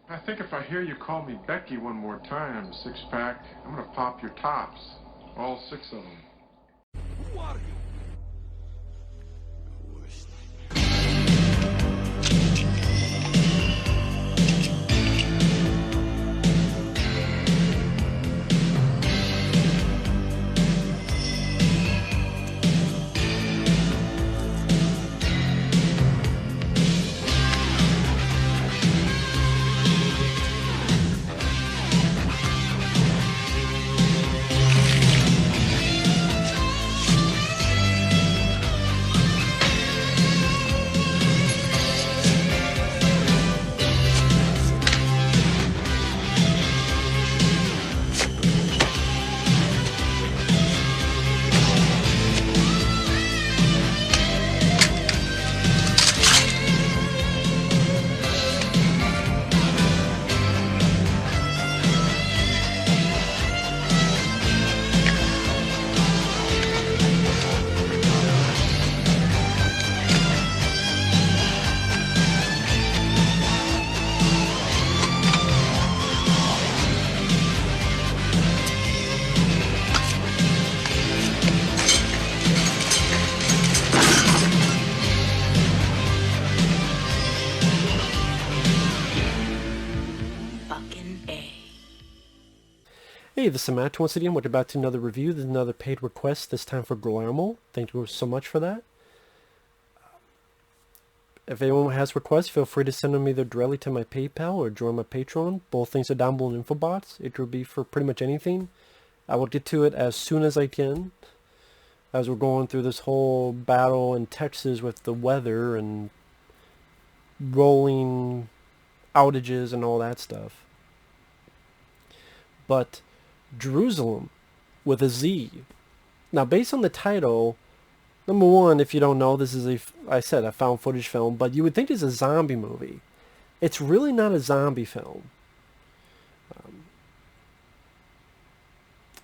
I think if I hear you call me Becky one more time, six-pack, I'm gonna pop your tops. All six of them. Who are you? Hey, this is Matt once again. We're about to another review. There's another paid request, this time for Guillermo. Thank you so much for that. If anyone has requests, feel free to send them either directly to my PayPal or join my Patreon. Both things are down below in the info box. It will be for pretty much anything. I will get to it as soon as I can, as we're going through this whole battle in Texas with the weather and rolling outages and all that stuff. But JeruZalem with a Z. Now, based on the title, number one, if you don't know, this is a found footage film, but you would think it's a zombie movie. It's really not a zombie film.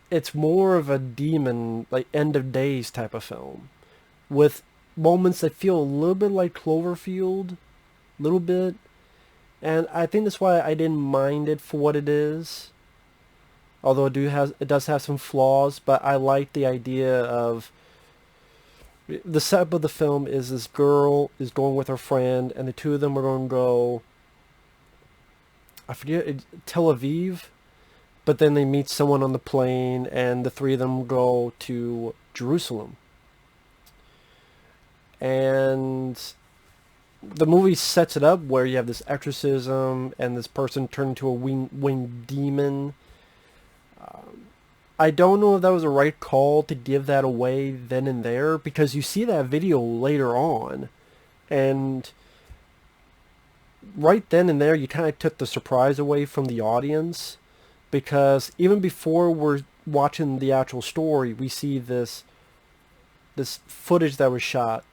It's more of a demon, like end of days type of film, with moments that feel a little bit like Cloverfield, little bit, and I think that's why I didn't mind it for what it is. Although it does have some flaws, but I like the idea of the setup of the film is this girl is going with her friend, and the two of them are going to go, I forget, Tel Aviv, but then they meet someone on the plane, and the three of them go to Jerusalem. And the movie sets it up where you have this exorcism, and this person turned into a winged demon. I don't know if that was the right call to give that away then and there, because you see that video later on, and right then and there you kind of took the surprise away from the audience, because even before we're watching the actual story, we see this footage that was shot.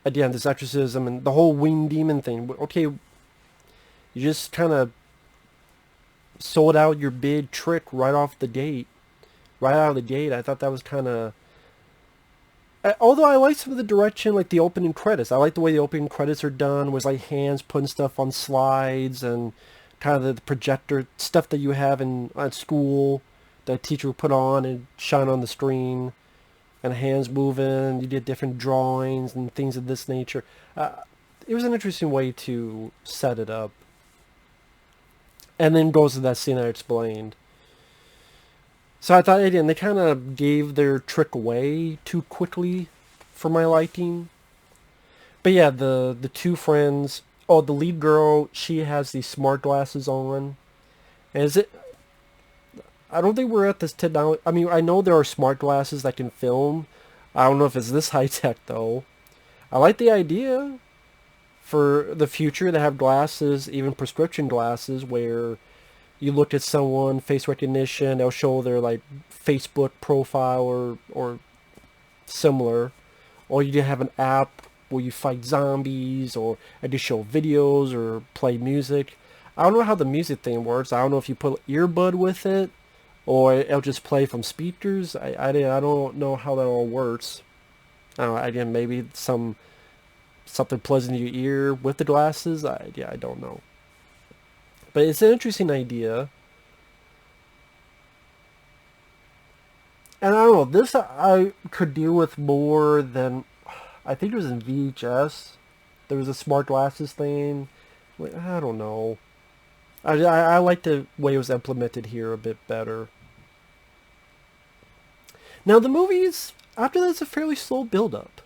Again, this exorcism and the whole winged demon thing. Okay, you just kind of sold out your big trick right out of the gate. I thought that was kind of... Although I like some of the direction, like the opening credits. I like the way the opening credits are done, with like hands putting stuff on slides, and kind of the projector stuff that you have at school that a teacher would put on and shine on the screen, and hands moving. You did different drawings and things of this nature. It was an interesting way to set it up. And then goes to that scene I explained. So I thought, again, they kind of gave their trick away too quickly for my liking. But yeah, the two friends... Oh, the lead girl, she has these smart glasses on. And I don't think we're at this technology... I mean, I know there are smart glasses that can film. I don't know if it's this high-tech, though. I like the idea for the future to have glasses, even prescription glasses, where you look at someone, face recognition, they'll show their like Facebook profile or similar, or you have an app where you fight zombies, or just show videos or play music. I don't know how the music thing works. I don't know if you put an earbud with it, or it'll just play from speakers. I don't know how that all works. I don't know, again, maybe something pleasant in your ear with the glasses. I don't know. But it's an interesting idea. And I don't know, this I could deal with more than, I think it was in VHS. There was a smart glasses thing. I don't know. I like the way it was implemented here a bit better. Now the movies, after that, it's a fairly slow build-up.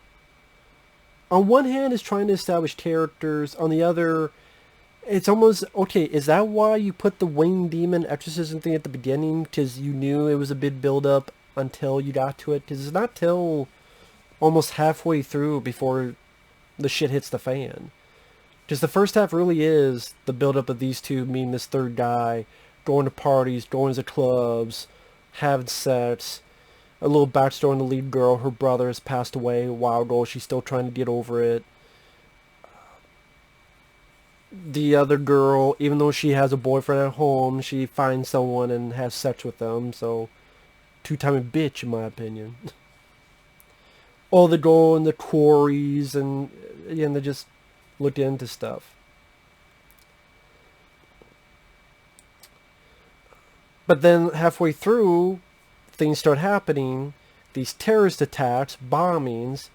On one hand, it's trying to establish characters. On the other, it's almost, okay, is that why you put the winged demon exorcism thing at the beginning? Because you knew it was a big build-up until you got to it? Because it's not till almost halfway through before the shit hits the fan. Because the first half really is the build-up of these two meeting this third guy, going to parties, going to clubs, having sex. A little backstory on the lead girl. Her brother has passed away a while ago. She's still trying to get over it. The other girl, even though she has a boyfriend at home, she finds someone and has sex with them. So, two-timing bitch, in my opinion. All the go in the quarries and they just look into stuff. But then halfway through, things start happening, these terrorist attacks, bombings,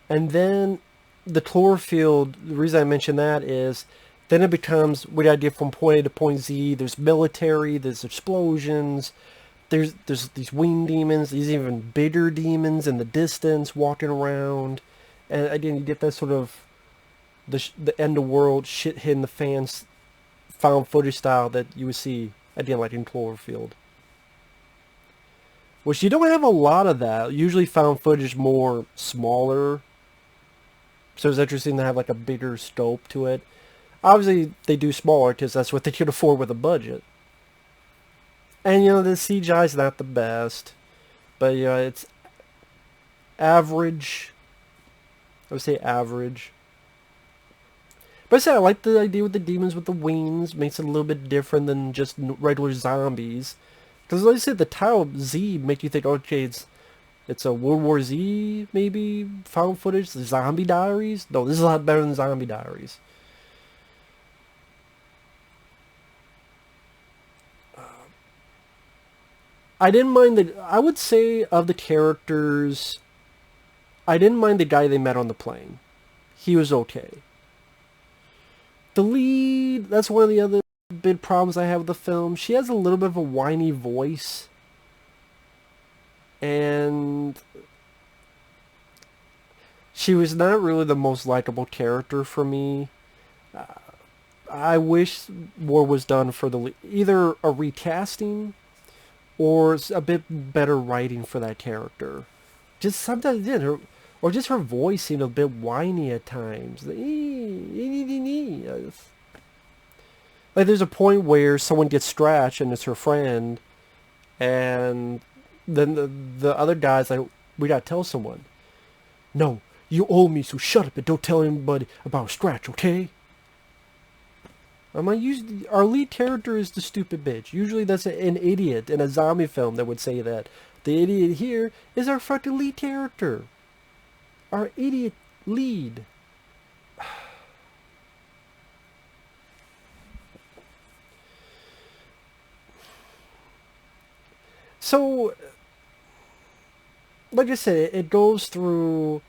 and then the Cloverfield, the reason I mention that is, then it becomes, we gotta get from point A to point Z, there's military, there's explosions, there's these winged demons, these even bigger demons in the distance walking around, and again, you get that sort of, the end of world, shit hitting the fans, found footage style that you would see, again, like in Cloverfield. Which you don't have a lot of that. Usually found footage more smaller. So it's interesting to have like a bigger scope to it. Obviously they do smaller because that's what they could afford with a budget. And the CGI is not the best. But it's average. I would say average. But I say I like the idea with the demons with the wings. Makes it a little bit different than just regular zombies. Because like I said, the title Z make you think, okay, it's a World War Z, maybe, found footage, the Zombie Diaries. No, this is a lot better than Zombie Diaries. I didn't mind I would say of the characters, I didn't mind the guy they met on the plane. He was okay. The lead, that's one of the other big problems I have with the film. She has a little bit of a whiny voice, and she was not really the most likable character for me. I wish more was done for either a recasting or a bit better writing for that character. Just sometimes, or just her voice seemed a bit whiny at times. Like there's a point where someone gets scratched and it's her friend, and then the other guy's like, we gotta tell someone. No, you owe me, so shut up and don't tell anybody about a scratch, okay? I'm like, our lead character is the stupid bitch. Usually that's an idiot in a zombie film that would say that. The idiot here is our fucking lead character. Our idiot lead. So, like I said, it goes through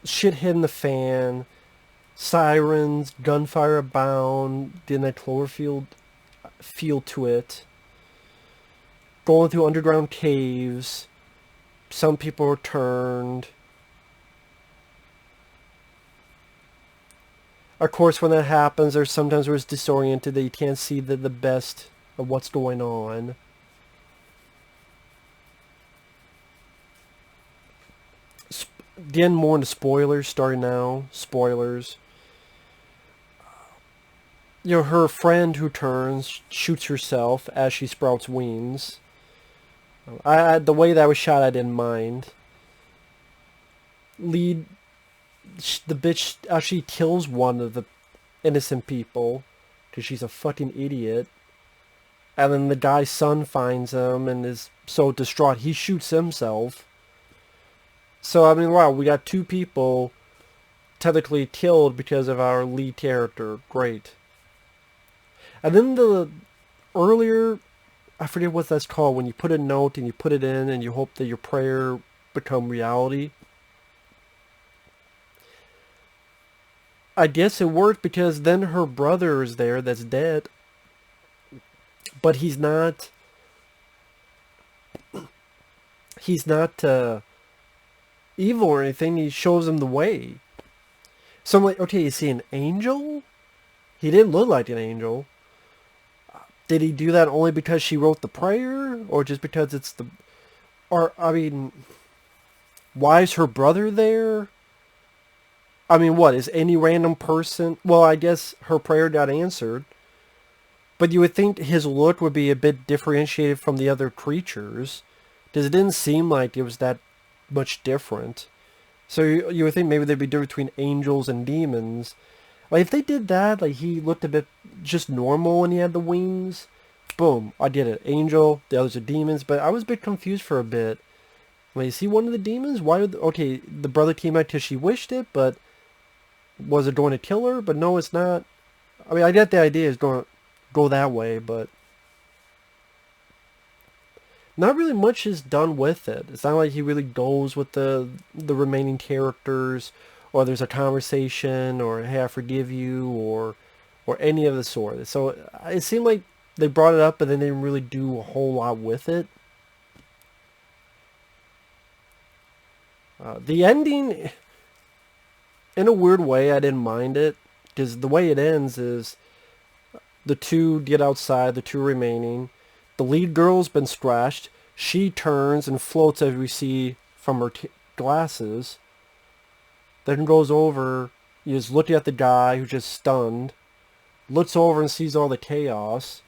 shit hitting the fan, sirens, gunfire abound, then that Cloverfield feel to it, going through underground caves, some people are turned. Of course, when that happens, there's sometimes where it's disoriented that you can't see the best of what's going on. Again, more into spoilers starting now. Spoilers. Her friend who turns shoots herself as she sprouts wings. The way that was shot, I didn't mind. The bitch actually kills one of the innocent people because she's a fucking idiot. And then the guy's son finds him and is so distraught he shoots himself. So, I mean, wow, we got two people technically killed because of our lead character. Great. And then the earlier, I forget what that's called, when you put a note and you put it in and you hope that your prayer become reality. I guess it worked because then her brother is there that's dead, but he's not evil or anything. He shows him the way. So I'm like, okay, is he an angel? He didn't look like an angel. Did he do that only because she wrote the prayer, or just because it's the, or I mean, why is her brother there? I mean, what, is any random person? Well, I guess her prayer got answered. But you would think his look would be a bit differentiated from the other creatures, because it didn't seem like it was that much different. So you would think maybe there'd be difference between angels and demons. Like, if they did that, like, he looked a bit just normal when he had the wings, boom, I get it. Angel, the others are demons, but I was a bit confused for a bit. Like, is he one of the demons? Why would, okay, the brother came out because she wished it, but was it going to kill her? But no, it's not. I mean, I get the idea it's going to go that way, but not really much is done with it. It's not like he really goes with the remaining characters, or there's a conversation, or hey, I forgive you, or any of the sort. So it seemed like they brought it up, but then they didn't really do a whole lot with it. The ending, in a weird way, I didn't mind it, because the way it ends is the two get outside, the two remaining. The lead girl's been scratched. She turns and floats, as we see from her glasses. Then goes over, is looking at the guy who's just stunned. Looks over and sees all the chaos.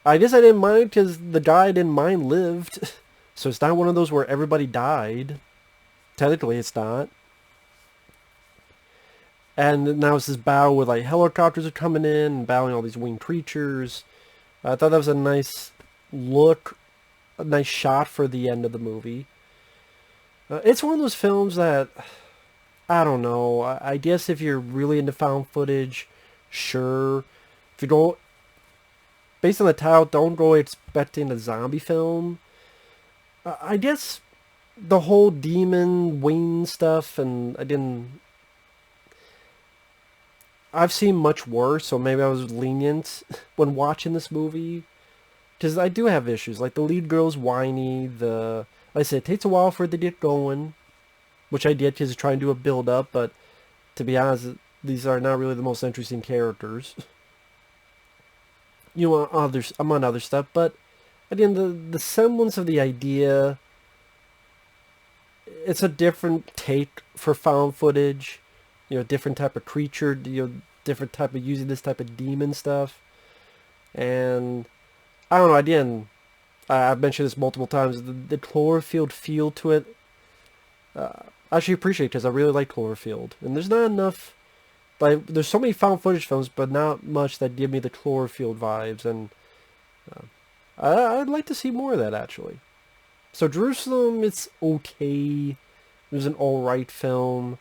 I guess I didn't mind because the guy I didn't mind lived. So it's not one of those where everybody died. Technically it's not. And now it's this battle with like helicopters are coming in and battling all these winged creatures. I thought that was a nice look, a nice shot for the end of the movie. It's one of those films that, I don't know, I guess if you're really into found footage, sure. If you don't, based on the title, don't go expecting a zombie film. I guess the whole demon wing stuff, and I've seen much worse, so maybe I was lenient when watching this movie. Because I do have issues. Like, the lead girl's whiny. Like I said, it takes a while for it to get going. Which I did because it's trying to do a build-up. But, to be honest, these are not really the most interesting characters. You know, I'm on other stuff. But, again, the semblance of the idea, it's a different take for found footage. You know, different type of creature, you know, different type of using this type of demon stuff. And I don't know, again, I've mentioned this multiple times, the Cloverfield feel to it, I actually appreciate because I really like Cloverfield. And there's not enough, like, there's so many found footage films, but not much that give me the Cloverfield vibes. And I'd like to see more of that, actually. So JeruZalem, it's okay. It was an alright film.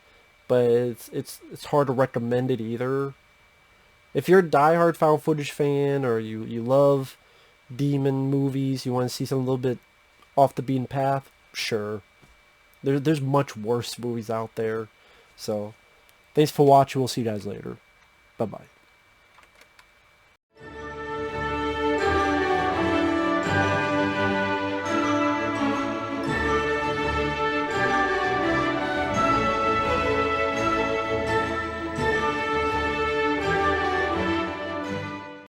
But it's hard to recommend it either. If you're a diehard found footage fan, or you love demon movies, you want to see something a little bit off the beaten path, sure. There's much worse movies out there. So, thanks for watching. We'll see you guys later. Bye-bye.